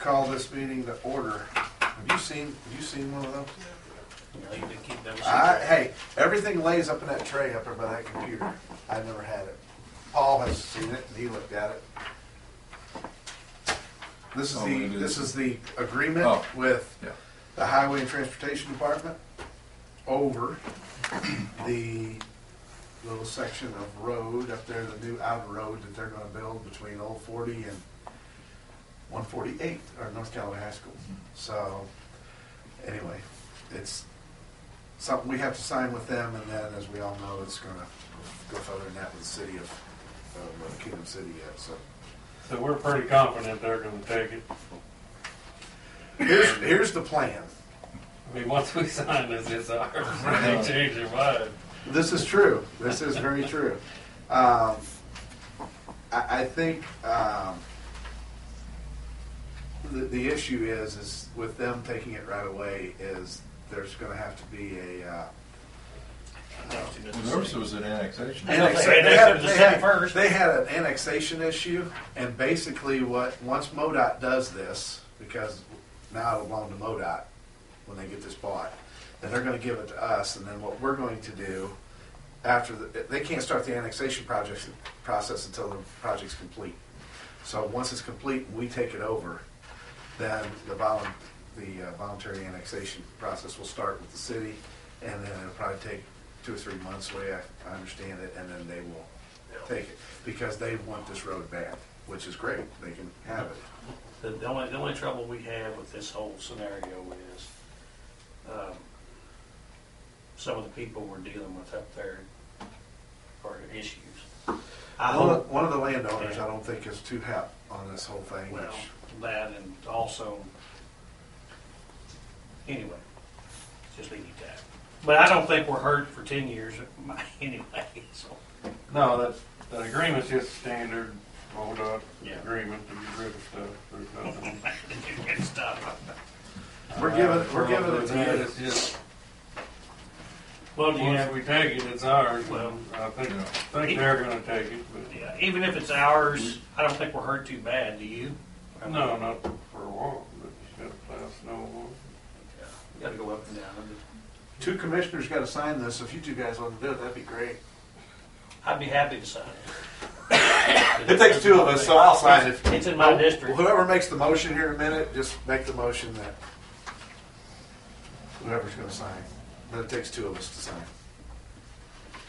call this meeting to order. Have you seen one of those? You need to keep them Hey, everything lays up in that tray up there by that computer. I never had it. Paul has seen it, and he looked at it. This is the agreement with the Highway and Transportation Department over the little section of road up there, the new outer road that they're going to build between Old 40 and 148, or North Callaway High School. So, anyway, it's something we have to sign with them, and then, as we all know, it's going to go further than that with the city of Kingdom City yet. So we're pretty confident they're going to take it. Here's the plan. I mean, once we sign this, it's ours. They change their mind. This is true. This is very true. I think the issue is with them taking it right away is there's going to have to be a Yours was an annexation. They had an annexation issue, and basically once MoDot does this, because now it'll belong to MoDot when they get this bought, then they're going to give it to us, and then what we're going to do after they can't start the annexation process until the project's complete. So once it's complete and we take it over, then the voluntary annexation process will start with the city, and then it'll probably take 2 or 3 months, the way I understand it, and then they will take it because they want this road bad, which is great. They can have it. The only trouble we have with this whole scenario is some of the people we're dealing with up there are issues. One of the landowners, I don't think, is too hep on this whole thing. Well, that and also, anyway, just leave it at that. But I don't think we're hurt for 10 years anyway. So. No, the agreement's just standard MoDOT agreement to get rid of stuff. There's nothing. Good stuff. We're giving it to you. It's just, Well, once we take it, it's ours. Well, I think they're going to take it. But yeah, even if it's ours, I don't think we're hurt too bad. Do you? No, not for a while. But you got to plow snow. Yeah, you got to go up and down. 2 commissioners got to sign this. So if you 2 guys want to do it, that'd be great. I'd be happy to sign it. It takes 2 of us, so I'll sign it. It's in my district. Whoever makes the motion here in a minute, just make the motion that whoever's going to sign. But it takes 2 of us to sign.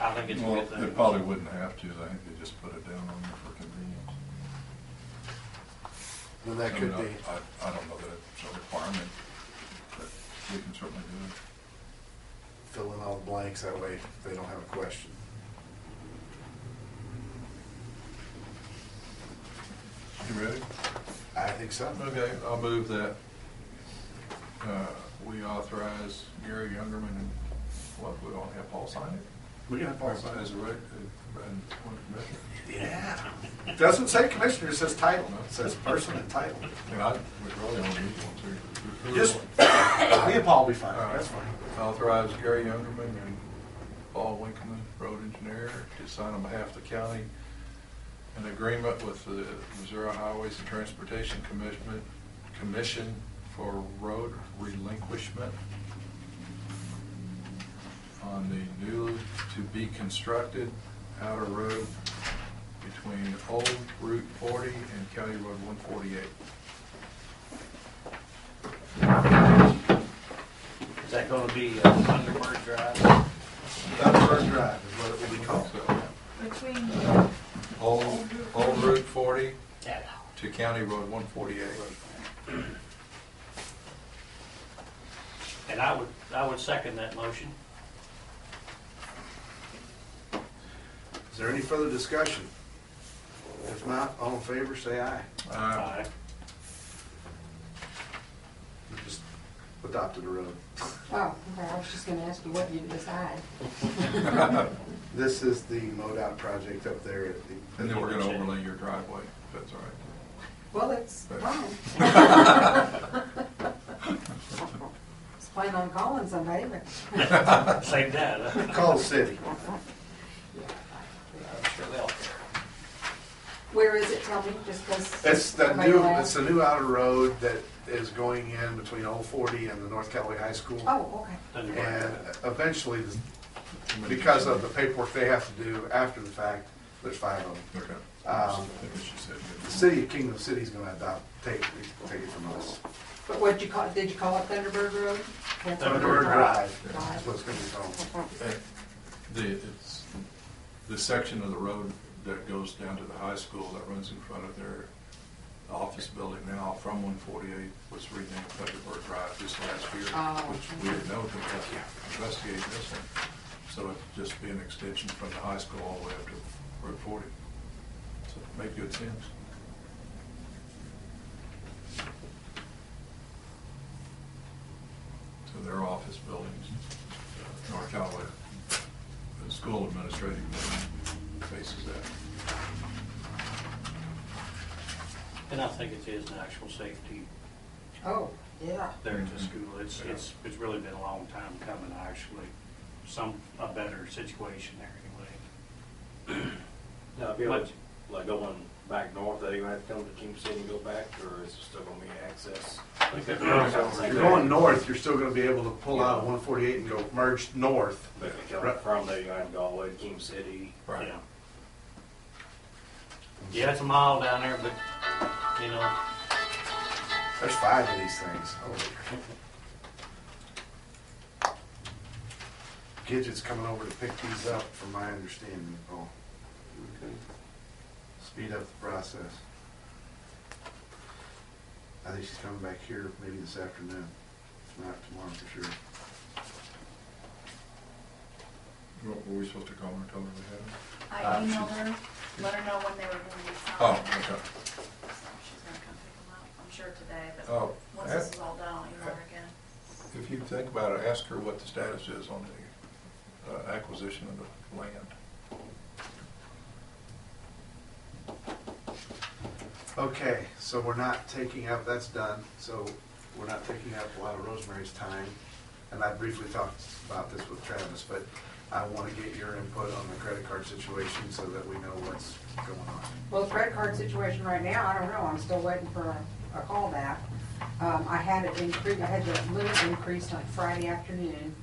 I think it's a good thing. They probably wouldn't have to. I think they just put it down on there for convenience. And that could be. I don't know that it's a requirement, but we can certainly do it. Fill in all the blanks, that way they don't have a question. You ready? I think so. Okay, I'll move that we authorize Gary Youngerman and we don't have Paul sign it? We can have Paul sign As it. a one commissioner. Yeah. It doesn't say commissioner, it says title. It says person and title. We really only need one, too. Just, me and Paul will be fine. All right. That's fine. Authorize Gary Youngerman and Paul Winkelmann, road engineer, to sign on behalf of the county an agreement with the Missouri Highways and Transportation Commission for road relinquishment on the new to be constructed outer road between Old Route 40 and County Road 148. Is that going to be Thunderbird Drive? Thunderbird Drive is what it will be called. So, Between Old Route 40 Yeah. to County Road 148. And I would second that motion. Is there any further discussion? If not, all in favor, say aye. Aye. We just adopted a road. Oh, okay, I was just gonna ask you what you decide. This is the MoDot project up there at the. And then we're going to overlay your driveway, if that's all right. Well, it's fine. Just plan on calling somebody, but. Save that. Huh? Call the city. I'm sure they'll care. Where is it, tell me, just because. It's the new outer road that is going in between Old 40 and the North Callaway High School. Oh, okay. And eventually, because of the paperwork they have to do after the fact, there's 5 of them. Okay. The city of Kingdom City is going to take it from us. But what'd you call, did you call it Thunderbird Road? Thunderbird Drive, that's what it's going to be called. It's the section of the road that goes down to the high school that runs in front of their office building now from 148 was renamed Thunderbird Drive this last year, which we didn't know until we had to investigate this one. So it'd just be an extension from the high school all the way up to Road 40. So it made good sense. So their office buildings, North Callaway, the school administrative building faces that. And I think it is an actual safety Oh, yeah. there at the school. It's really been a long time coming, actually. A better situation there anyway. Now, if you're like going back north, are you gonna have to come to King City and go back, or is it still gonna be access? If you're going north, you're still going to be able to pull out of 148 and go merge north. But if you're coming from there, you're gonna have to go all the way to King City. Right. Yeah. Yeah, it's a mile down there, but, you know, There's 5 of these things. Gidget's coming over to pick these up, from my understanding. Oh, Okay. speed up the process. I think she's coming back here maybe this afternoon, if not tomorrow for sure. Were we supposed to call her and tell her we had it? I emailed her, let her know when they were going to be signed. Oh, okay. So she's going to come pick them up, I'm sure today, but Oh, once this is all done, I'll email her again. If you think about it, ask her what the status is on the acquisition of the land. Okay, so we're not taking up, that's done, so we're not taking up a lot of Rosemary's time. And I briefly talked about this with Travis, but I want to get your input on the credit card situation so that we know what's going on. Well, the credit card situation right now, I don't know, I'm still waiting for a call back. I had it increased, I had the limit increased on Friday afternoon.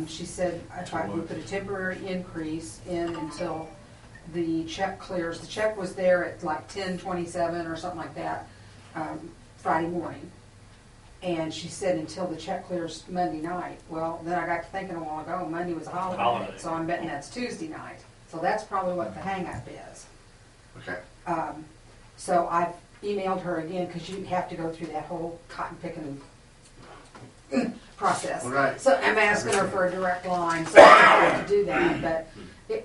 She said if I would put a temporary increase in until the check clears. The check was there at like 10:27 or something like that, Friday morning. And she said until the check clears Monday night. Well, then I got to thinking a while ago, Monday was a holiday, so I'm betting that's Tuesday night. So that's probably what the hang-up is. Okay. So I've emailed her again, because you have to go through that whole cotton picking process. Right. So I'm asking her for a direct line, so I have to do that. But,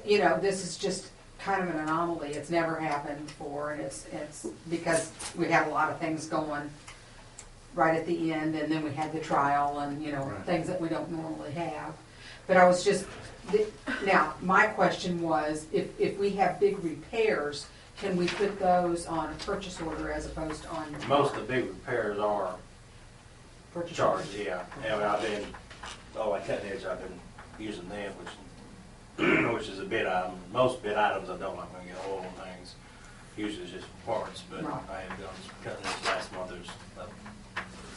you know, this is just kind of an anomaly. It's never happened before, and it's because we have a lot of things going right at the end, and then we had the trial and, you know, Right. things that we don't normally have. But I was just, now, my question was, if we have big repairs, can we put those on a purchase order as opposed to on? Most of the big repairs are purchase charged, order? yeah. And I've been, like cutting edge, I've been using them, which is a bid item. Most bid items I don't like when I get oil and things. Usually it's just parts, but Right. I have done some cutting edge last month. There's about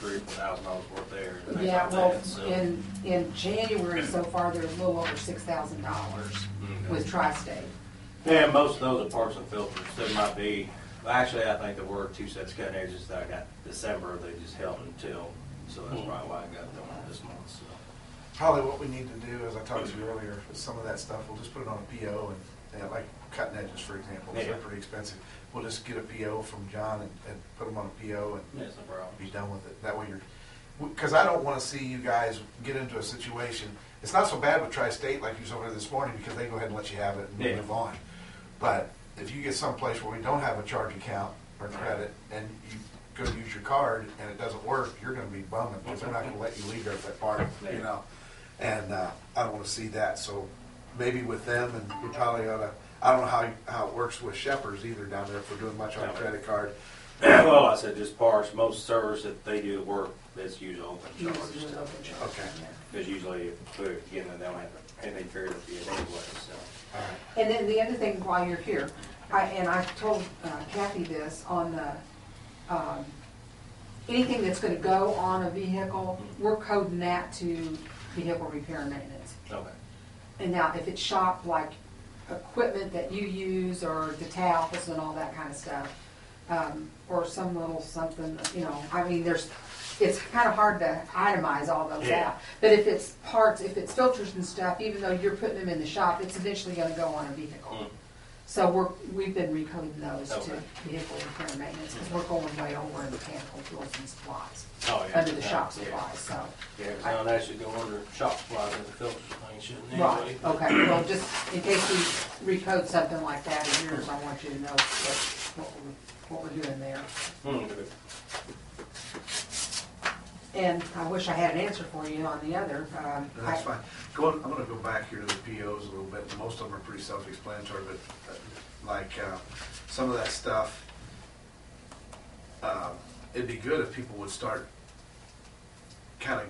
$3,000 or $4,000 worth there. and things Yeah, like well, that, so. in January so far, there's a little over $6,000 with Tri-State. Yeah, most of those are parts and filters. There might be, well, actually, I think there were 2 sets of cutting edges that I got December. They just held until, so that's probably why I got them this month. So. Probably what we need to do, as I talked to you earlier, is some of that stuff, we'll just put it on a PO and like cutting edges, for example, they're Yeah. pretty expensive. We'll just get a PO from John and put them on a PO and Yeah, it's no problem. be done with it. That way because I don't want to see you guys get into a situation. It's not so bad with Tri-State like you saw over this morning, because they go ahead and let you have it and Yeah. move on. But if you get someplace where we don't have a charge account or credit, and you go use your card and it doesn't work, you're going to be bumming, because they're not going to let you leave there at that part, you know. And I don't want to see that. So maybe with them, and we probably ought to. I don't know how it works with Shepherd's either down there if we're doing much on a credit card. Well, I said just parts. Most servers that they do the work, it's usually open charge. Usually open charge, Okay. yeah. Because usually if we're getting them, they don't have anything fair to be anyway. So. All right. And then the other thing, while you're here, I told Kathy this on the, anything that's gonna go on a vehicle, we're coding that to vehicle repair and maintenance. Okay. And now, if it's shop, like equipment that you use, or the tables and all that kind of stuff, or some little something, you know, I mean, it's kind of hard to itemize all those out. But if it's parts, if it's filters and stuff, even though you're putting them in the shop, it's eventually gonna go on a vehicle. So we've been recoding those to vehicle repair and maintenance, because we're going way over in mechanical tools and supplies, under the shop supplies, so. Yeah, because now that should go under shop supplies and the filters thing, shouldn't it? Right, okay, well, just in case we recode something like that in yours, I want you to know what we're doing there. Good. And I wish I had an answer for you on the other. That's fine. I'm gonna go back here to the POs a little bit. Most of them are pretty self-explanatory, but like some of that stuff, it'd be good if people would start kind of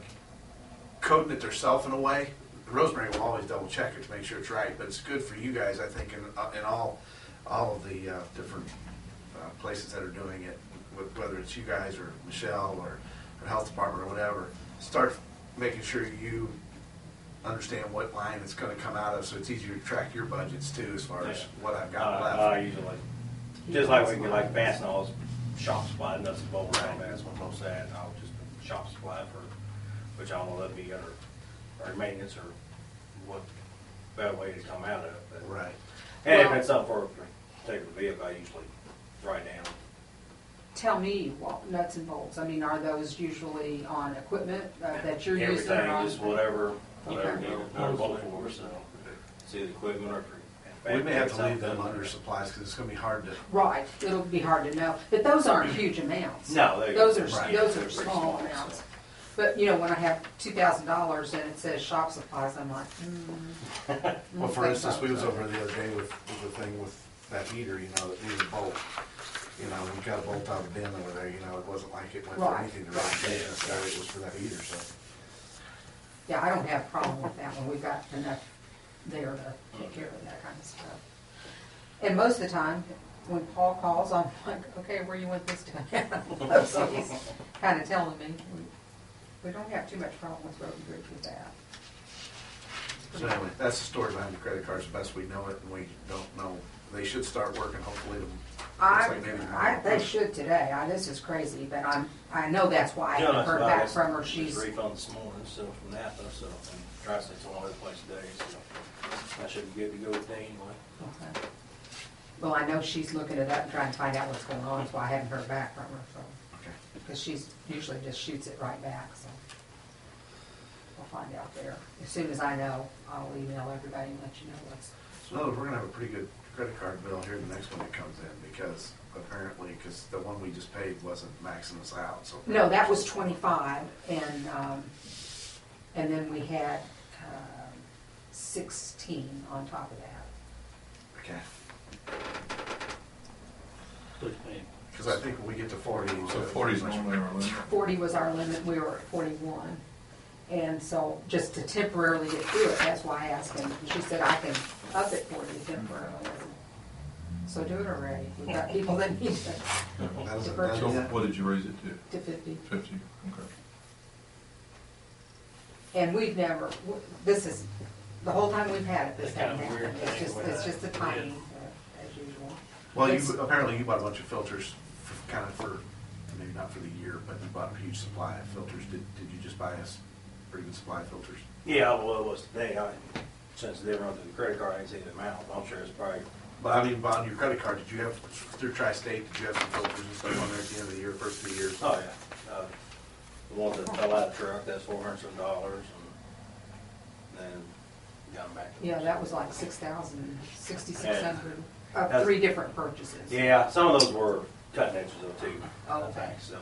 coding it themselves in a way. Rosemary will always double check it to make sure it's right, but it's good for you guys, I think, in all of the different places that are doing it, whether it's you guys or Michelle or health department or whatever. Start making sure you understand what line it's going to come out of, so it's easier to track your budgets too, as far as what I've got left. I usually just like we get like Fastenal's shop supply, nuts and bolts, that's what most of that, and I'll just put shop supply for, which I don't know, that'd be our maintenance or what better way to come out of it. But, Right. And if it's something for a particular vehicle, I usually write down. Tell me what nuts and bolts. I mean, are those usually on equipment that you're using? Everything, or on? just whatever Okay. needed, or bolt for, so it's either equipment or. We may have to leave them under supplies because it's going to be hard to. Right, it'll be hard to know, but those aren't huge amounts. No, those are right. those They're are pretty small small, amounts. so. But you know, when I have $2,000 and it says shop supplies, I'm like, Well, for instance, we was over the other day with the thing with that heater, you know, that needed a bolt. You know, we got a bolt out of the bin over there, you know, it wasn't like it went for Right. anything to run business, it was for that heater, so. yeah, I don't have a problem with that one. We've got enough there to take care of that kind of stuff. And most of the time, when Paul calls, I'm like, okay, where you want this to? So he's kind of telling me. We don't have too much problem with Road and Bridge with that. So anyway, that's the story behind the credit cards, the best we know it, and we don't know. They should start working, hopefully, They should today. This is crazy, but I know that's why I haven't heard back from her. She's refund this morning, so from Napa, so, and Tri-State's on other place today, so I should be good to go with that anyway. okay. Well, I know she's looking it up and trying to find out what's going on, that's why I haven't heard back from her, so. Okay. Because she's usually just shoots it right back, so. We'll find out there. As soon as I know, I'll email everybody and let you know what's. So we're gonna have a pretty good credit card bill here the next one that comes in, because apparently, because the one we just paid wasn't maxing us out, so. No, that was 25, and then we had 16 on top of that. Okay. Which means Because I think when we get to 40. So 40 is normally our limit. 40 was our limit, we were at 41. And so, just to temporarily get through it, that's why I asked him. She said, I can up it for you temporarily. So do it already. We've got people that need to purchase So what did you raise it to 50. 50? Okay. And we've never, this is, the whole time we've had it, this It's kind hasn't of a weird happened. thing It's just the with timing, as usual. Well, It's- apparently you bought a bunch of filters, kind of for, maybe not for the year, but you bought a huge supply of filters. Did you just buy us pretty good supply of filters? Yeah, well, it was today, since they run through the credit card, I didn't see the amount, I'm sure it's probably, But I mean, on your credit card, did you have, through Tri-State, did you have some filters and stuff on there at the end of the year, first 2 years? oh yeah. The ones that fell out of the truck, that's $400 some, and then got them back. Yeah, that was like 6,000, 6,600, That's- 3 different purchases. Yeah, some of those were cutting edges though too. Oh, I okay. think, so.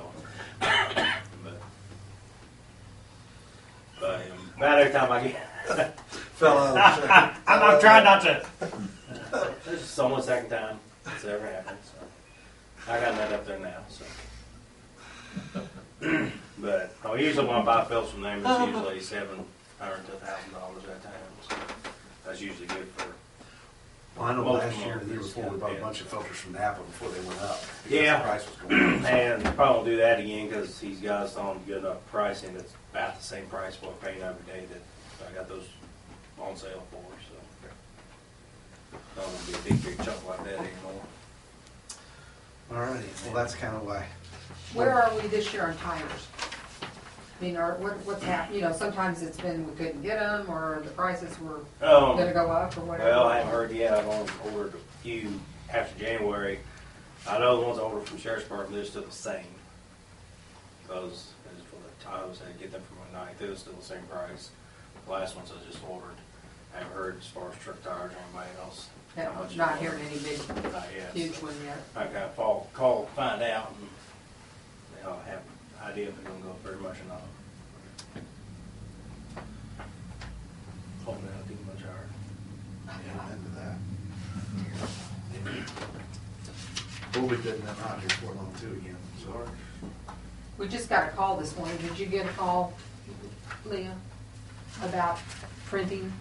But about every time I get, Fell out of the check. I'm trying not to. this is only the second time it's ever happened, so. I got that up there now, so. But usually when I buy fills from them, it's usually $700 to $1,000 at a time. So that's usually good for Well, I know Most last of year, them the year just before, we got bought a bid. bunch of filters from Napa before they went up. Because Yeah. the price was going up. And probably won't do that again because he's got us on good enough pricing that's about the same price we're paying every day that I got those on sale for, so. Not gonna be a big chunk like that anymore. All righty, well, that's kind of why. Where are we this year on tires? I mean, what's happened, you know, sometimes it's been we couldn't get them, or the prices were gonna go up, or whatever. Well, I haven't heard yet. I've only ordered a few after January. I know the ones I ordered from Sheriff's Department, they're still the same. Because as for the tires, I get them from my night, they're still the same price. The last ones I just ordered, I haven't heard as far as truck tires or anybody else. Yeah, how much not it's hearing any big, Not yet. huge So one yet. I've got to call, find out, and I'll have an idea if it's gonna go very much or not. Hoping that'll do much higher. Yeah, I'm into that. We'll be bidding them out here for long too again, so. We just got a call this morning. Did you get a call, Leah, about printing?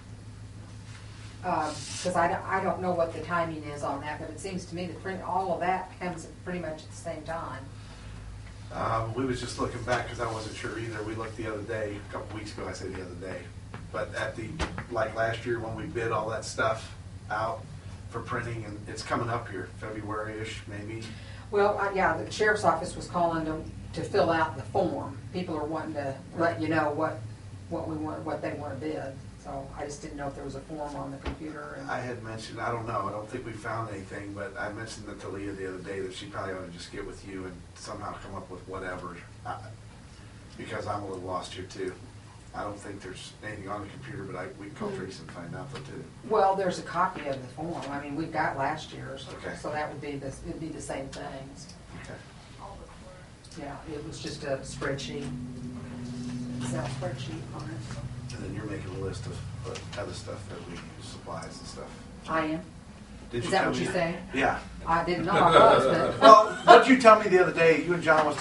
Because I don't know what the timing is on that, but it seems to me that print, all of that comes pretty much at the same time. We was just looking back because I wasn't sure either. We looked the other day, a couple weeks ago, I say the other day. But at the, like last year when we bid all that stuff out for printing, and it's coming up here, February-ish maybe. Well, yeah, the sheriff's office was calling to fill out the form. People are wanting to let you know what we want, what they want to bid. So I just didn't know if there was a form on the computer. And I had mentioned, I don't know, I don't think we found anything, but I mentioned that to Leah the other day that she probably ought to just get with you and somehow come up with whatever. Because I'm a little lost here too. I don't think there's anything on the computer, but we can call Teresa and find out though too. well, there's a copy of the form. I mean, we've got last year's, Okay. so that would be it'd be the same things. Okay. All but for. Yeah, it was just a spreadsheet, Excel spreadsheet on it. And then you're making a list of other stuff that we use, supplies and stuff. I am. Did Is you that tell what me you're saying? Yeah. I didn't know I was, but. Well, what'd you tell me the other day? You and John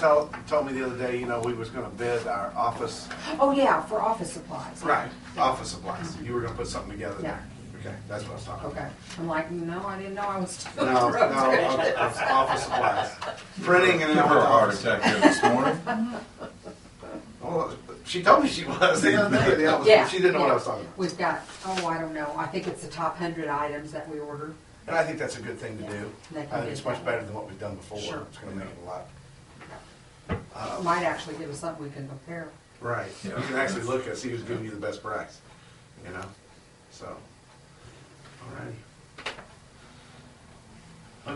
told me the other day, you know, we was gonna bid our office. Oh, yeah, for office supplies. Right, office supplies. You were gonna put something together Yeah. there. Okay, that's what I was talking about. Okay. I'm like, no, I didn't know I was still. No, office supplies. Printing and Give her a heart everything. attack here this morning. Well, she told me she was the other day. Yeah. She didn't know what yeah. I was talking about. We've got, I don't know, I think it's the top 100 items that we ordered. And I think that's a good thing to do. They can I think it's get much that. better than what we've done before. Sure. It's gonna make it a lot. Might actually give us something we can compare. Right. You Yeah. can actually look and see who's giving you the best price, you know? So, alrighty.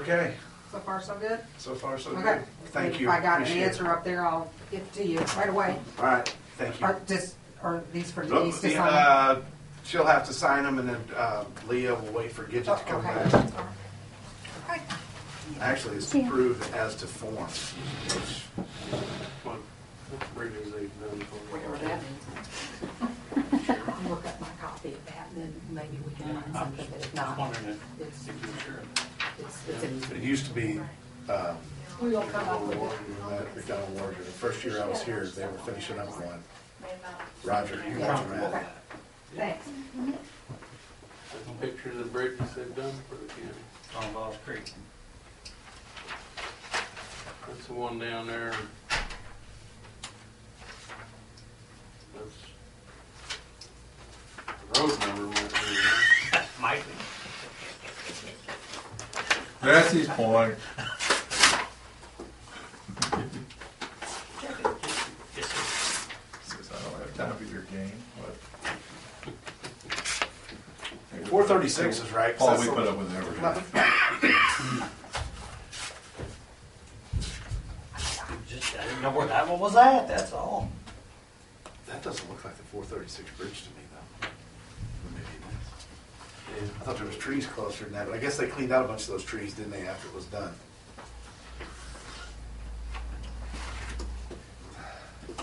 Okay, So far, so good? so far so Okay. good. Thank you. If I got an Appreciate it. answer up there, I'll get it to you right away. All right, thank you. Or these for Look, Denise to sign? She'll have to sign them, and then Leah will wait for Gidget to come Okay. back. Actually, it's approved as to form, which, What bridges they've done for. Whatever that means. I'll look up my copy of that, and then maybe we can find something, but if I was not, wondering it's, if you were sure. it's in. it used to be We will come up with it. that McDonald Warrior. The first year I was here, they were finishing up one. Made about. Roger, you watch them Okay, at. thanks. Pictures of bridges they've done for the county. On Lost Creek. That's the one down there. That's, the road number might be there. Might be. That's his point. Says I don't have time for your game, but 436 is right. 'cause Paul, that's we the- put up with everything. Just, I didn't know where that one was at, that's all. That doesn't look like the 436 bridge to me, though. Maybe it is. I thought there was trees closer than that, but I guess they cleaned out a bunch of those trees, didn't they, after it was done?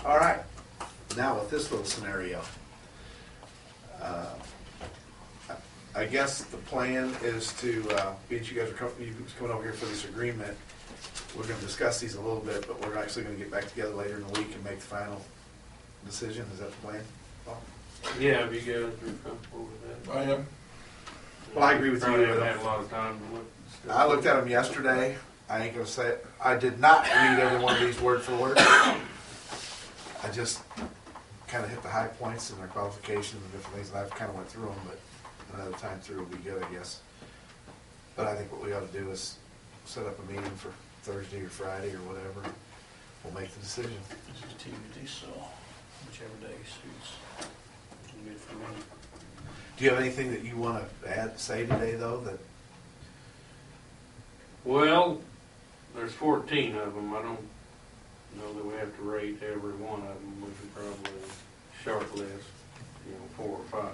All right, now with this little scenario, I guess the plan is to, being you guys are coming over here for this agreement, we're gonna discuss these a little bit, but we're actually gonna get back together later in the week and make the final decision. Is that the plan? Paul? Yeah, if you guys are comfortable with that. I am. Well, I agree with you. Probably haven't had a lot of time to look. at stuff. I looked at them yesterday. I ain't gonna say it. I did not read every one of these word for word. I just kind of hit the high points and their qualifications and different things, and I've kind of went through them, but another time through will be good, I guess. But I think what we ought to do is set up a meeting for Thursday or Friday or whatever. We'll make the decision. This is Tuesday, so whichever day suits. Good for me. Do you have anything that you want to say today, though? That Well, there's 14 of them. I don't know that we have to rate every one of them. We could probably shortlist, 4 or 5.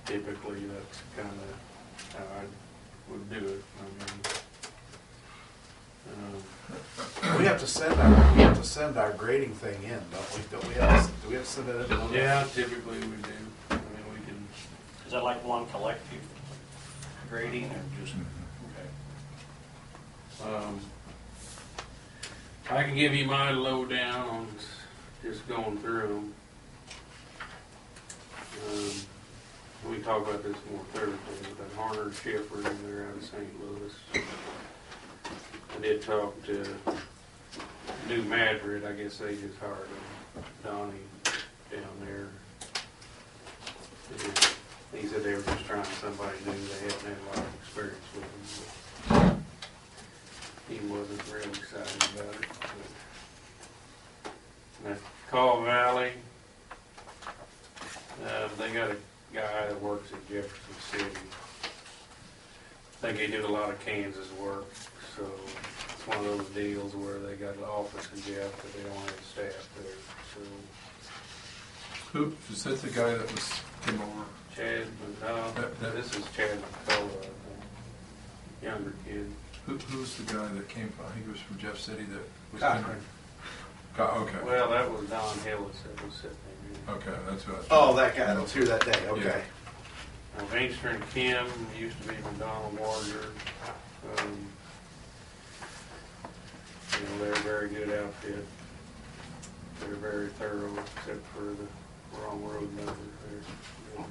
Typically, that's kind of how I would do it. we have to send our grading thing in, don't we? Do we have to send it in? Yeah, typically we do. I mean, we can. Is that like one collective grading or just, okay? I can give you my lowdown on just going through them. We can talk about this more Thursday, but Harner Schiffer, they're out of St. Louis. I did talk to New Madrid. I guess they just hired Donnie down there. And he said they were just trying somebody new. They hadn't had a lot of experience with him. He wasn't real excited about it. And at Call Valley, they got a guy that works at Jefferson City. I think he did a lot of Kansas work, so it's one of those deals where they got an office in Jeff, but they don't have staff there. So Who, is that the guy that was, came over? Chad, this is Chad McCullough, I think. Younger kid. Who's the guy that came from, he was from Jeff City that was. Cochran. Okay. Well, that was Don Hillis that was sitting there. Okay, that's what I thought. Oh, that guy that was here that day. Okay. Now, Vainstra and Kim used to be McDonald Warrior. They're a very good outfit. They're very thorough, except for the wrong road number there.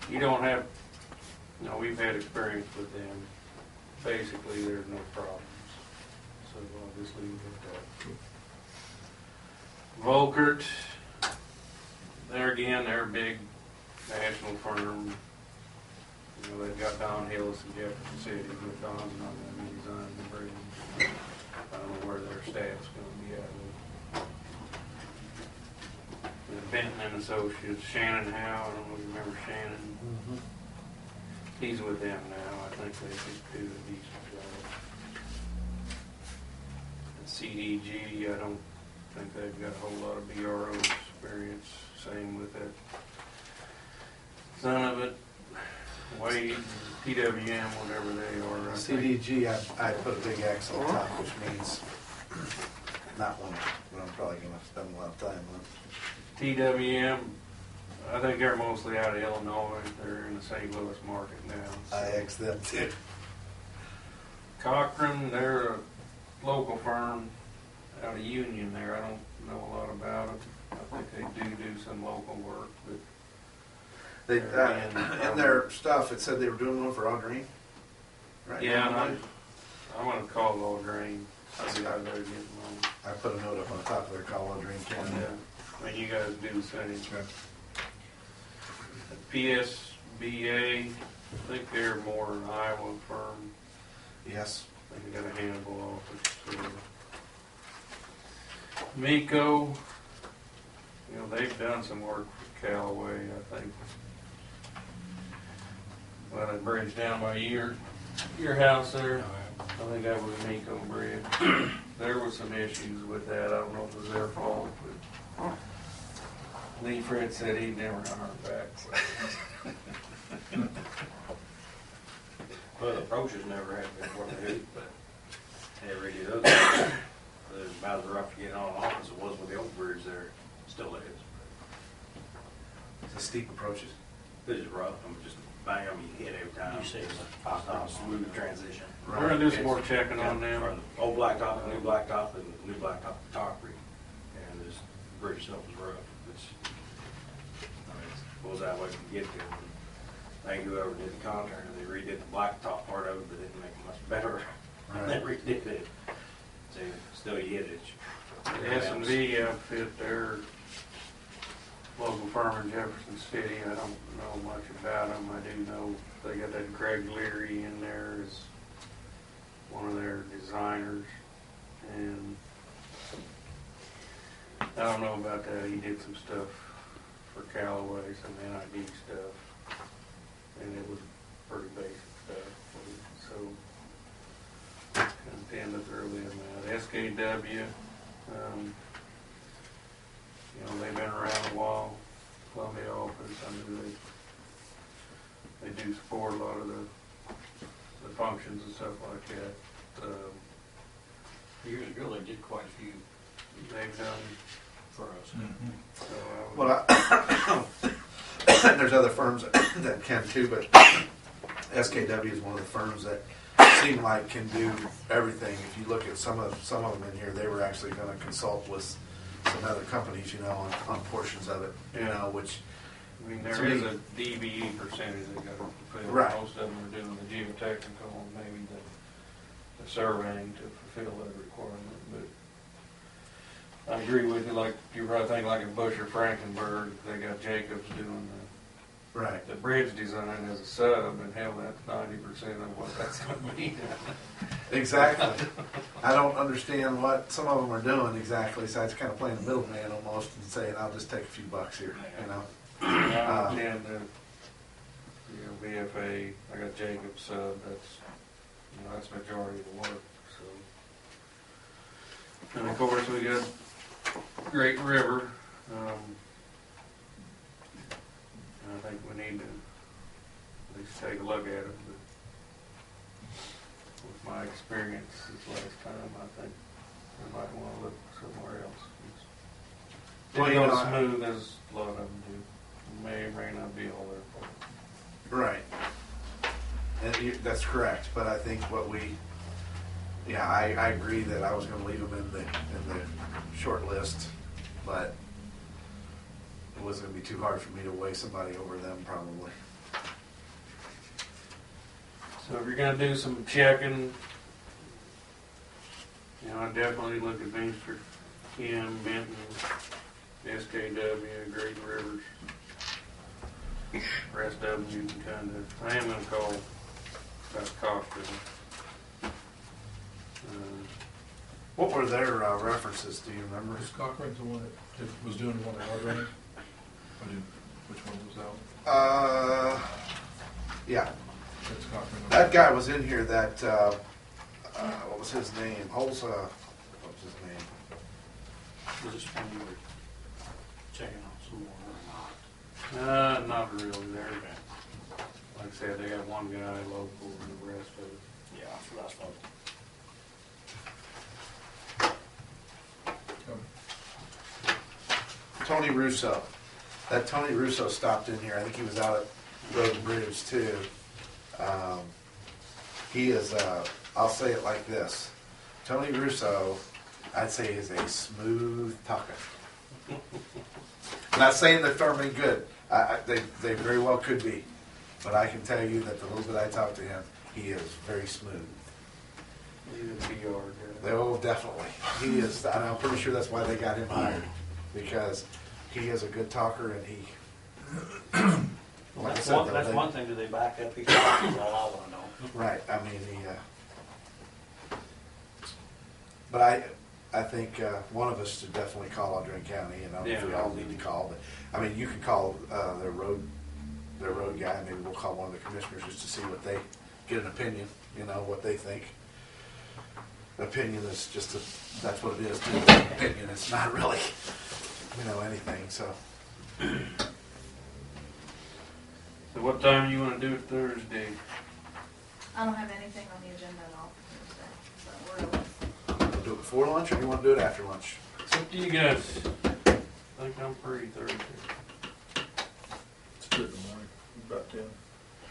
You don't have, we've had experience with them. Basically, there's no problems. So I'll just leave it at that. Volkert, there again, they're a big national firm. They've got Don Hillis in Jefferson City, but Don's not going to be designing the bridge. I don't know where their staff's going to be at. Benton and Associates, Shannon Howe, I don't know if you remember Shannon. Mm-hmm. He's with them now. I think they could do a decent job. CDG, I don't think they've got a whole lot of BRO experience. Same with that son of it, Wade, PWM, whatever they are. I think. CDG, I put a big X on top, which means not one that I'm probably going to spend a lot of time on. TWM, I think they're mostly out of Illinois. They're in the St. Louis market now. So. I X them too. Cochran, they're a local firm out of Union there. I don't know a lot about it. I think they do some local work, but They in their stuff it said they were doing one for Aldrine. Right? Yeah, and I'm going to call Aldrine. See how they're getting on. I put a note up on the top of their call Aldrine County. Yeah. I mean, you guys do the same. PSBA, I think they're more an Iowa firm. Yes. I think they got a Hannibal office. Miko, they've done some work for Callaway, I think. Well, that bridge down by your house there, I think that was a Miko bridge. There was some issues with that. I don't know if it was their fault, but Lee Fred said he'd never hire back. So. Well, the approaches never have been what they do, but it really does. It's about as rough to get on office as it was with the old bridge there. Still is. The steep approaches. It's just rough. I'm just bang on your head every time. You see it's it. not a smooth transition. We're going to do some more checking on them. From the old blacktop to new blacktop and new blacktop to concrete. And this bridge itself is rough. was that way to get to them. I think whoever did the contractor, they redid the blacktop part of it, but didn't make it much better. And they redid it. So still you hit it. S&V outfit, their local firm in Jefferson City. I don't know much about them. I do know they got that Greg Leary in there as one of their designers. And I don't know about that. He did some stuff for Callaway, some NID stuff. And it was pretty basic stuff. So kind of tend to throw them out. SKW, you know, they've been around a while. Columbia office, I mean, they do support a lot of the functions and stuff like that. Years ago, they did quite a few They've done, for us. so Well, there's other firms that can too, but SKW is one of the firms that seem like can do everything. If you look at some of them in here, they were actually going to consult with some other companies, you know, on portions of it, you know, which. I mean, there is a DBE percentage they got to fulfill. Right. Most of them are doing the geotechnical and maybe the surveying to fulfill that requirement. But I agree with you, like you probably think like in Bush or Frankenberg, they got Jacobs doing the bridge design as a sub, and hell, that's 90% of what that's going to be. Exactly. I don't understand what some of them are doing exactly, so it's kind of playing the middleman almost and saying, I'll just take a few bucks here, you know. I understand the, you know, VFA, I got Jacobs sub, that's, you know, that's majority of the work, so. And of course, we got Great River. I think we need to at least take a look at it. But with my experience this last time, I think we might want to look somewhere else. It's Well, not you know, as smooth as a lot of them do. May or may not be all there for it. Right. And that's correct, but I think what I agree that I was going to leave them in the short list, but it wasn't going to be too hard for me to weigh somebody over them probably. So if you're going to do some checking, you know, I definitely look at Vincent, Kim, Benton, SKW, Great Rivers. The rest of them you can kind of, I am going to call about Cochran. What were their references? Do you remember? Was Cochran's the one that was doing the one at Hard Range? Which one was that one? Yeah. That's Cochran. That guy was in here that, what was his name? What was his name? Was this when you were checking on some more or not? Not really. They're, like I said, they got one guy local and the rest of it. Yeah, that's what I thought. Tony Russo. That Tony Russo stopped in here. I think he was out at Road and Bridge too. He is, I'll say it like this. Tony Russo, I'd say, is a smooth talker. I'm not saying that they're any good. They very well could be. But I can tell you that the little bit I talked to him, he is very smooth. He's a PR guy. Oh, definitely. He is, and I'm pretty sure that's why they got him hired. Because he is a good talker and he, like I said, That's one thing, do they back up each other? That's all I want to know. right, I mean, but I think one of us should definitely call Audrey County, and I don't know if we all need to call, but, I mean, you can call their road guy, maybe we'll call one of the commissioners just to see what they, get an opinion, you know, what they think. Opinion is just, that's what it is, opinion, it's not really, you know, anything, so. So what time you want to do it Thursday? I don't have anything on the agenda at all for Thursday, so we're Want to do it before lunch, or do you want to do it after lunch? It's up to you guys. I think I'm free Thursday. Let's do it in the morning, about 10.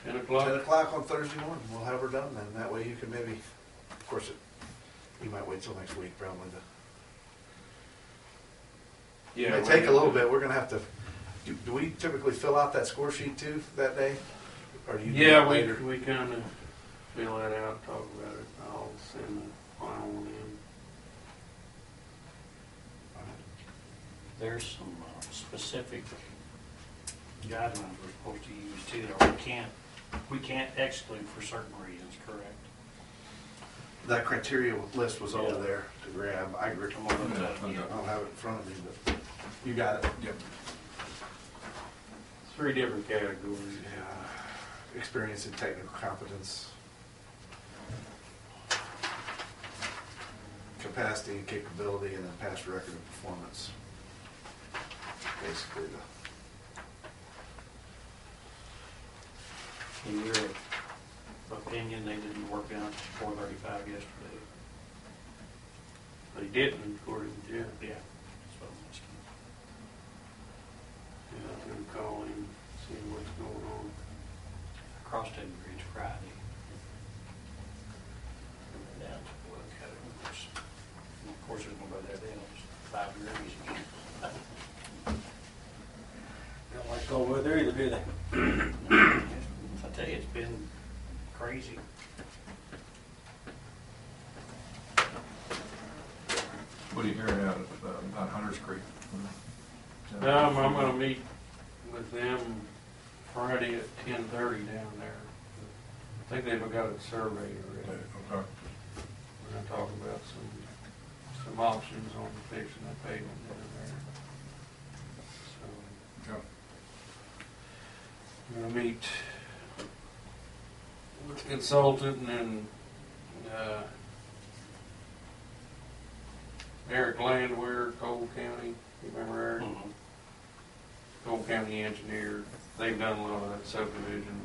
10 o'clock? 10 o'clock on Thursday morning, we'll have her done, and that way you can maybe, of course, you might wait till next week probably to. Yeah. It may take a little bit, we're gonna have to Do we typically fill out that score sheet too that day? Or do you do Yeah, it later? we kind of fill that out, talk about it. I'll send the final one in. There's some specific guidelines we're supposed to use too, or we can't exclude for certain reasons, correct? That criteria list was over Yeah. there to grab. I agree. I'm gonna look that up. I don't have it in front of me, but you got it. Yep. 3 different categories. Yeah. Experience and technical competence. Capacity and capability, and then past record of performance. Basically In your opinion, they didn't work out 435 yesterday? They didn't, according to Jeff. Yeah. That's what I'm asking. Yeah, I was gonna call him, see what's going on. Crossed that bridge Friday. Down to Boyle County. Of course, there's nobody there then. It was 5 degrees again. Don't like cold weather either, do they? I tell you, it's been crazy. What are you hearing out of, about Hunters Creek? I'm gonna meet with them Friday at 10:30 down there. I think they've got it surveyed already. Okay. We're gonna talk about some options on fixing that pavement down there. So, Yeah. I'm gonna meet with the consultant and then, Eric Landwehr, Cole County, you remember Eric? Mhm. Cole County engineer, they've done a lot of that subdivision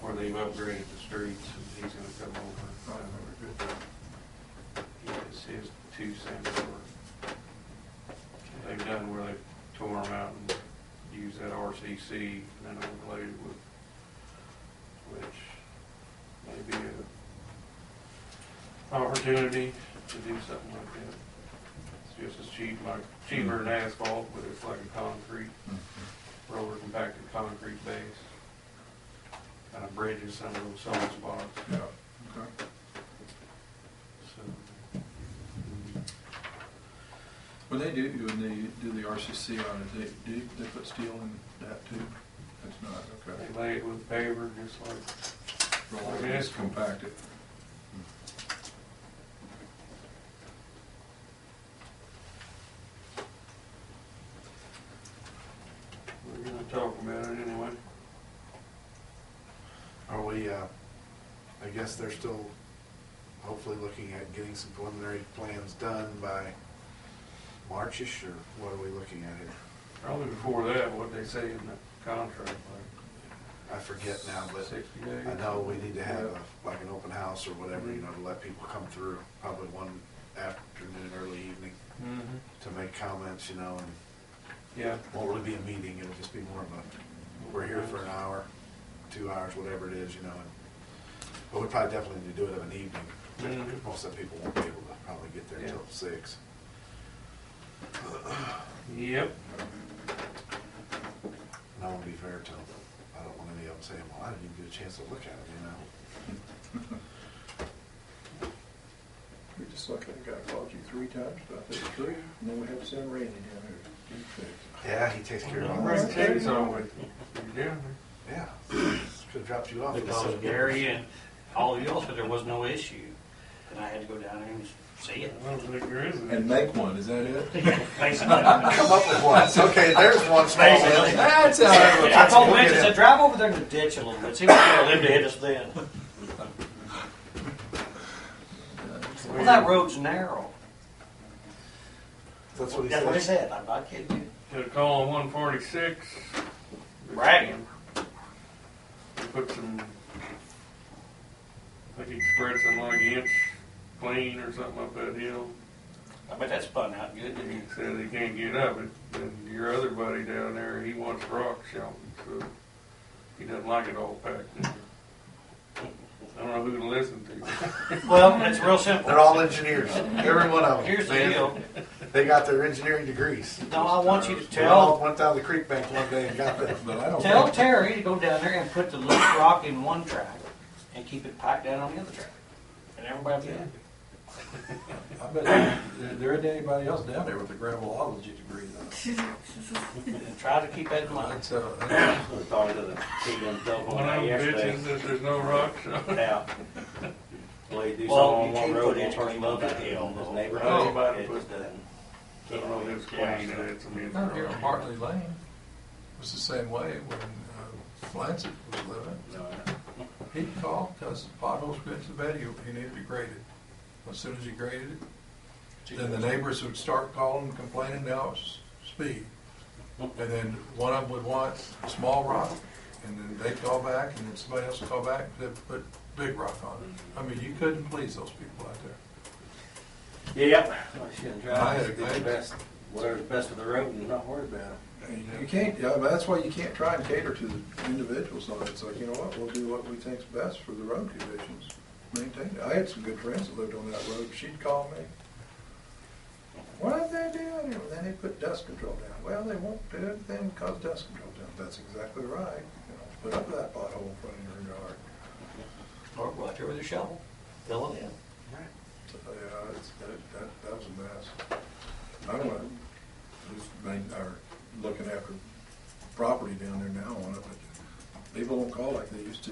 where they've upgraded the streets, and he's gonna come over. He has his 2 cents worth. They've done where they tore them out and used that RCC and then overlaid it with, which may be an opportunity to do something like that. It's just as cheaper than asphalt, but it's like a concrete, roller compacted concrete base. Kind of bridges some of those soft spots. Yeah. Okay. So, When they do the RCC on it, they put steel in that too? It's not, okay. they lay it with paver, just like, Roll it, just compact it. we're gonna talk about it anyway. Are we, I guess they're still hopefully looking at getting some preliminary plans done by Marchish, or what are we looking at here? Probably before that, what they say in the contract, like I forget now, but 60 days. I know we need to have like an open house or whatever, you know, to let people come through, probably one afternoon, early evening, Mm-hmm. to make comments, you know, and Yeah. won't really be a meeting, it'll just be more of a, we're here for an hour, 2 hours, whatever it is, you know, and, but we probably definitely need to do it of an evening. Mhm. Most of the people won't be able to probably get there Yeah. until 6. Yep. And I want to be fair to them. I don't want any of them saying, well, I didn't even get a chance to look at it, you know? We're just like that guy called you 3 times about that tree, and then we have to send Randy down there to get fixed. Yeah, he takes care of all Bring a that. chainsaw with you. You're down Yeah. Could have dropped you off. Because Gary and all of y'all said there was no issue, and I had to go down there and see it. there. I don't think there is. And make one, is that it? Basically. Come up with one. Okay, there's one small one. That's how I told Mitch, I said, drive over there in the ditch a little bit, see what kind of them to hit us then. Well, that road's narrow. That's what he That's what he said. said, I'm not kidding you. Got a call on 146. Bragging. He put some, I think he spread some like inch clean or something up that hill. I bet that's spun out good, And didn't he you? said he can't get up it. And your other buddy down there, he wants rock shelving, so he doesn't like it all packed in. I don't know who to listen to. Well, it's real simple. They're all engineers. Every one of them. Here's the man. deal. They got their engineering degrees. No, I want you to They all tell, went down the creek bank one day and got them. But I don't tell think, Terry to go down there and put the loose rock in one track and keep it packed down on the other track. And everybody will be happy. I bet there isn't anybody else down there with a gravelology degree though. And try to keep that in mind. That's, I was talking to the kid on the telephone One of them yesterday. bitches that there's no rocks on. Yeah. Well, they do Well, something you on one can't road, put and turn him up anything in hill, his though. neighborhood. Nobody It put- just doesn't. Put on his cane, that's, I mean. Down here on Hartley Lane was the same way when Lancet was living. No, He'd call, tell us the potholes were into the bed, he needed to grade it. As soon as he graded it, then the neighbors would start calling, complaining, now it's speed. And then one of them would want small rock, and then they'd call back, and then somebody else would call back, and they'd put big rock on it. I mean, you couldn't please those people out there. Yep. I shouldn't I try. had a- Do the best, whatever's best for the road and not worry about it. You can't, yeah, but that's why you can't try and cater to the individuals. So it's like, you know what, we'll do what we think's best for the road conditions. Maintain it. I had some good friends that lived on that road. She'd call me. What did they do? Well, then they put dust control down. Well, they won't do anything because dust control down. That's exactly right. You know, put up that pothole in front of your yard. Or go out there with a shovel, fill it in. So, yeah, that was a mess. I don't know, just are looking after property down there now on it, but people don't call like they used to.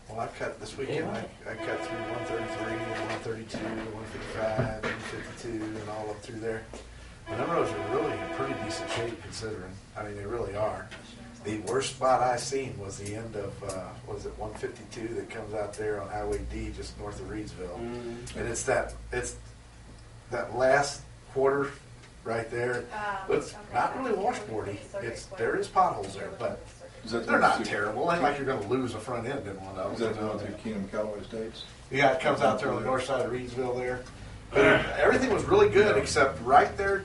Well, I cut this weekend, I cut through 133, 132, 155, 152, and all up through there. And them roads are really in pretty decent shape considering. I mean, they really are. The worst spot I seen was the end of, was it 152 that comes out there on Highway D just north of Reedsville. And it's that last quarter right there. It's not really washboardy. There is potholes there, but they're not terrible. Ain't like you're gonna lose a front end in one of Is them. that the one through Keenum, Callaway Estates? Yeah, it comes out there on the north side of Reedsville there. But everything was really good except right there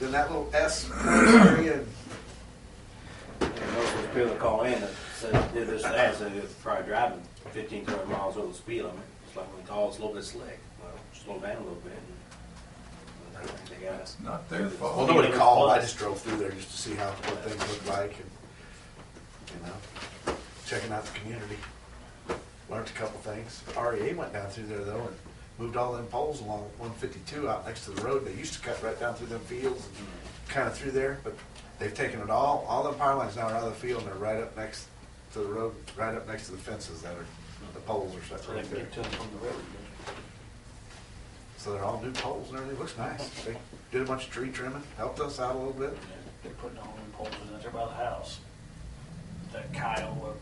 in that little S area. And most of those people that call in that said, did this, that, said it's probably driving 15, 20 miles over the speed limit. It's like when the call, it's a little bit slick. Well, slow down a little bit. And I think they got it. It's not their fault. Well, nobody called. I just drove through there just to see what things look like and, checking out the community. Learned a couple things. REA went down through there though and moved all them poles along 152 out next to the road. They used to cut right down through them fields and kind of through there, but they've taken it all them power lines now are out of the field and they're right up next to the road, right up next to the fences that are, the poles are set So they right can there. get to them from the road. So they're all new poles and everything. Looks nice. They did a bunch of tree trimming, helped us out a little bit. They're putting all them poles in there by the house. That Kyle,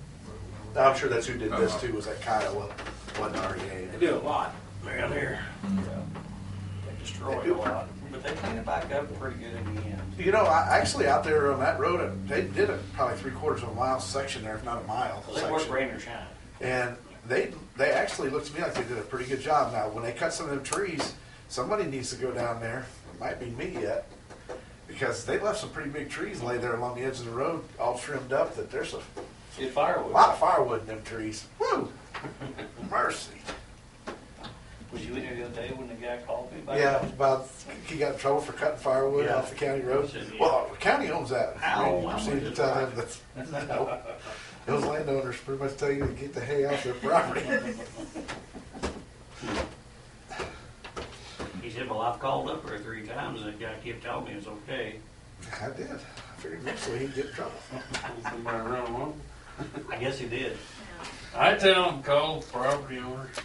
I'm sure that's who did this too, was that Kiowa, wasn't REA. They do a lot around here. they destroyed a lot. But they cleaned it back up pretty good in the end. You know, actually out there on that road, they did it probably 3/4 of a mile section there, if not a mile So they work section. rain or shine. And they actually looked to me like they did a pretty good job. Now, when they cut some of them trees, somebody needs to go down there. It might be me yet, because they left some pretty big trees lay there along the edge of the road, all trimmed up. That there's a Did firewood. lot of firewood in them trees. Woo! Mercy. Was you in there the other day when the guy called me? Yeah, about he got in trouble for cutting firewood Yeah. off the county road. Yeah. Well, the county owns that. Ow, We I'm proceeded to with tell you. him that no, those landowners pretty much tell you to get the hay off their property. He said, well, I've called up there 3 times and the guy kept telling me it's okay. I did. I figured eventually he'd get in trouble. Somebody run them over. I guess he did. I tell them, call property owners.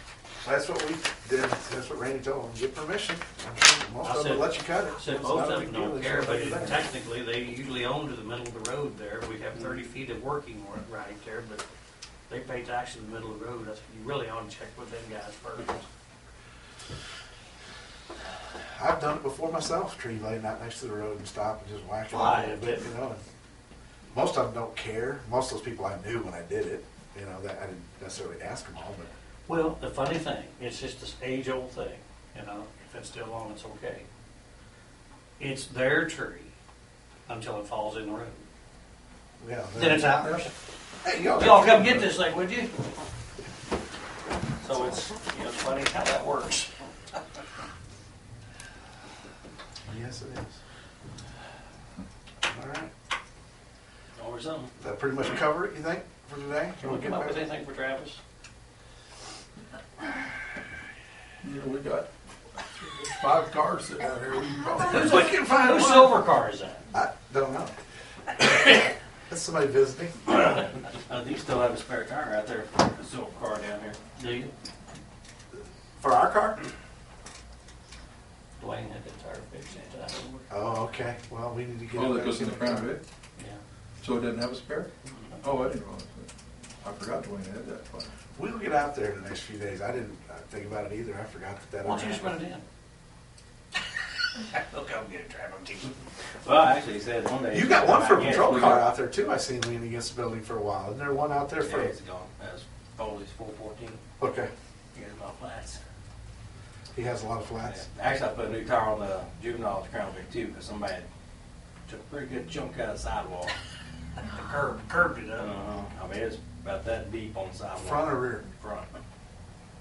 That's what we did. That's what Randy told them. Get permission. I'm sure most I of them said- will let you cut it. I said, It's most not a of big them don't deal. It's care, not but big deal. technically, they usually own to the middle of the road there. We have 30 feet of working right there, but they pay tax in the middle of the road. That's, you really ought to check with them guys first. I've done it before myself. Tree laying out next to the road and stop and just whack it Why? a little bit, you know. And most of them don't care. Most of those people I knew when I did it. You know, that I didn't necessarily ask them all, but Well, the funny thing, it's just this age-old thing, you know, if it's still on, it's okay. It's their tree until it falls in the road. yeah. Then it's ours. Hey, Y'all come get this thing, would you? So it's, you know, it's funny how that works. Yes, it is. All right. Or something. That pretty much cover it, you think, for today? Can we come up with anything for Travis? You know, we got 5 cars sitting out here. We can probably- We can find Whose one. silver car is that? I don't know. That's somebody visiting. Do you still have a spare tire out there, a silver car down here? Do you? For our car? Dwayne had that tire fixed into that. Oh, okay. Well, we need to get Oh, it that goes in the Crown Vic? Yeah. So it didn't have a spare? Oh, I didn't realize that. I forgot Dwayne had that. Fun. We'll get out there the next few days. I didn't think about it either. I forgot that. Why don't you just run it in? They'll come get it, Travis. Well, actually, he said one day. You got one for a Yeah, patrol we car got- out there too. I seen leaning against the building for a while. Isn't there one out there for? Yeah, it's gone. That's Foley's 414. Okay. He has my flats. He has a lot of flats. Actually, I put a new tire on the juvenile's Crown Vic too, because somebody took a pretty good chunk out of the sidewalk. Curbed it up. I mean, it's about that deep on the sidewalk. Front or rear? Front.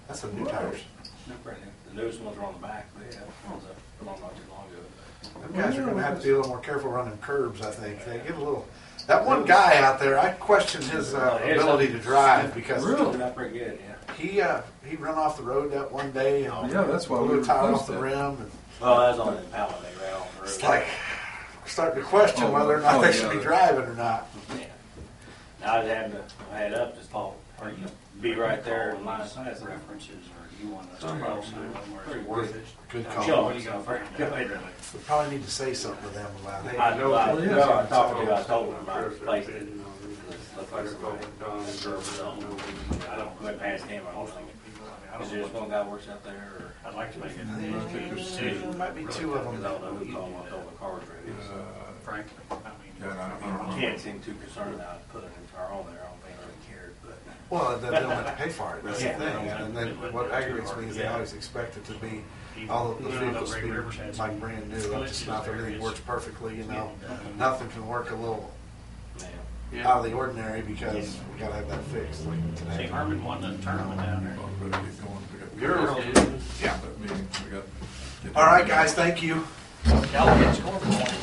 That's some new tires. Not brand new. The newest ones are on the back. They have ones that put on not too long ago. Them guys are gonna have to be a little more careful running curbs, I think. They get a little, that one guy out there, I question his ability to drive because Really? Not pretty good, yeah. he run off the road that one day and Yeah, that's why we blew a tire replaced off the that. rim. And Well, that's on the pallet they ran off the road. it's like, starting to question whether or not they should be driving or not. Yeah. Now I had up just Paul, or you be right there in line of sight. References, or you want us to Somebody post somewhere pretty it's worth worth it. Good Sure. call. What are you gonna bring it down? We probably need to say something to them about, hey, I know, I Well, yeah. talked to you, I told him about replacing it. Look like somebody. I don't go past him, I don't think. Is there just one guy works out there, or? I'd like to make it there decision, might be 2 of Because I them. don't know who called, I told the car's ready, so. frankly. I Yeah, and I mean, Can't seem too concerned about putting a car on there, I don't think I really cared, but. Well, they don't have to pay for it, that's the Yeah. thing. And then what aggravates me is they always expect it to be, all of the vehicles to be like brand new, up to snuff, everything works perfectly, you know. Nothing can work a little Yeah. out of the ordinary because we gotta have that fixed, like See, today. Herman won the tournament down there. Better get going. We got Girls, yeah. that meeting. We got. All right, guys, thank you. Callaway scored 1.